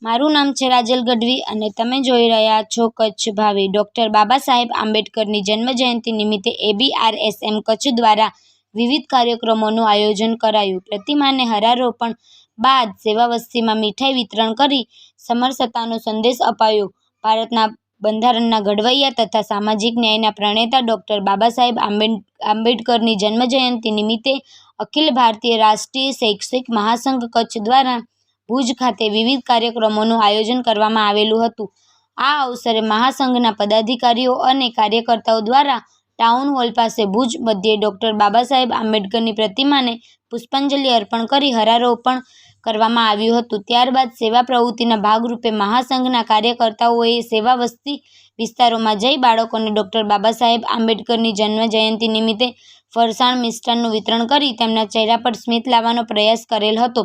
મારું નામ છે રાજલ ગઢવી અને તમે જોઈ રહ્યા છો કચ્છ ભાવિ। ડૉક્ટર બાબા સાહેબ આંબેડકરની જન્મજયંતિ નિમિત્તે ABRSM કચ્છ દ્વારા વિવિધ કાર્યક્રમોનું આયોજન કરાયું। પ્રતિમાને હારારોપણ બાદ સેવાવસ્તીમાં મીઠાઈ વિતરણ કરી સમરસતાનો સંદેશ અપાયો। ભારતના બંધારણના ઘડવૈયા તથા સામાજિક ન્યાયના પ્રણેતા ડૉક્ટર બાબા સાહેબ આંબેડકરની જન્મજયંતિ નિમિત્તે અખિલ ભારતીય રાષ્ટ્રીય શૈક્ષિક મહાસંઘ કચ્છ દ્વારા ભુજ ખાતે વિવિધ કાર્યક્રમોનું આયોજન કરવામાં આવેલું હતું। આ અવસરે મહાસંઘના પદાધિકારીઓ અને કાર્યકર્તાઓ દ્વારા ટાઉન હોલ પાસે ભુજ મધ્યે ડૉક્ટર બાબા સાહેબ આંબેડકરની પ્રતિમાને પુષ્પાંજલિ અર્પણ કરી હારારોપણ કરવામાં આવ્યું હતું। ત્યારબાદ સેવા પ્રવૃત્તિના ભાગરૂપે મહાસંઘના કાર્યકર્તાઓએ સેવા વસ્તી વિસ્તારોમાં જઈ બાળકોને ડૉક્ટર બાબા સાહેબ આંબેડકરની જન્મજયંતિ નિમિત્તે ફરસાણ મિષ્ટાનનું વિતરણ કરી તેમના ચહેરા પર સ્મિત લાવવાનો પ્રયાસ કરેલ હતો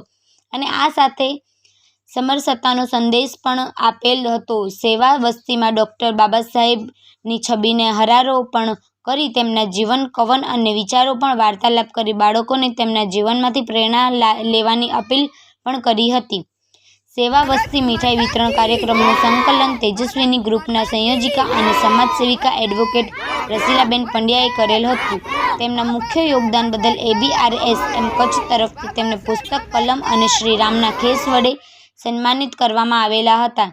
અને આ સાથે સમરસતાનો સંદેશ પણ આપેલ હતો। સેવા વસ્તીમાં ડૉક્ટર બાબા સાહેબની છબીને હારારોપણ કરી તેમના જીવન કવન અને વિચારો પણ વાર્તાલાપ કરી બાળકોને તેમના જીવનમાંથી પ્રેરણા લેવાની અપીલ પણ કરી હતી। સેવા વસ્તી મીઠાઈ વિતરણ કાર્યક્રમનું સંકલન તેજસ્વીની ગ્રુપના સંયોજિકા અને સમાજસેવિકા એડવોકેટ રસીલાબેન પંડ્યાએ કરેલ હતું। તેમના મુખ્ય યોગદાન બદલ ABRSM કચ્છ તરફથી તેમને પુસ્તક, કલમ અને શ્રી રામના ખેસ વડે સન્માનિત કરવામાં આવેલા હતા।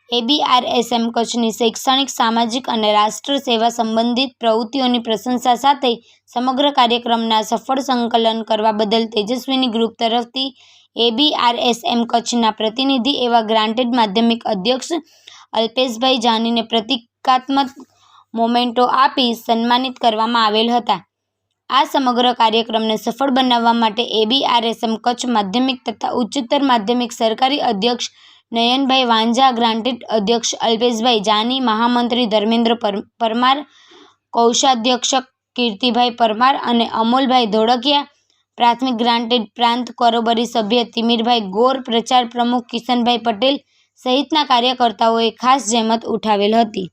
ABRSM કચ્છની શૈક્ષણિક, સામાજિક અને રાષ્ટ્ર સેવા સંબંધિત પ્રવૃત્તિઓની પ્રશંસા સાથે સમગ્ર કાર્યક્રમના સફળ સંકલન કરવા બદલ તેજસ્વીની ગ્રુપ તરફથી ABRSM કચ્છના પ્રતિનિધિ એવા ગ્રાન્ટેડ માધ્યમિક અધ્યક્ષ અલ્પેશભાઈ જાનીને પ્રતિકાત્મક મોમેન્ટો આપી સન્માનિત કરવામાં આવેલ હતા। આ સમગ્ર કાર્યક્રમને સફળ બનાવવા માટે ABRSM કચ્છ માધ્યમિક તથા ઉચ્ચતર માધ્યમિક સરકારી અધ્યક્ષ નયનભાઈ વાંઝા, ગ્રાન્ટેડ અધ્યક્ષ અલ્પેશભાઈ જાની, મહામંત્રી ધર્મેન્દ્ર પરમાર, કોષાધ્યક્ષ કીર્તિભાઈ પરમાર અને અમોલભાઈ ધોળકિયા, પ્રાથમિક ગ્રાન્ટેડ પ્રાંત કારોબારી સભ્ય તિમિરભાઈ ગોર, પ્રચાર પ્રમુખ કિશનભાઈ પટેલ સહિતના કાર્યકર્તાઓએ ખાસ જહેમત ઉઠાવેલ હતી।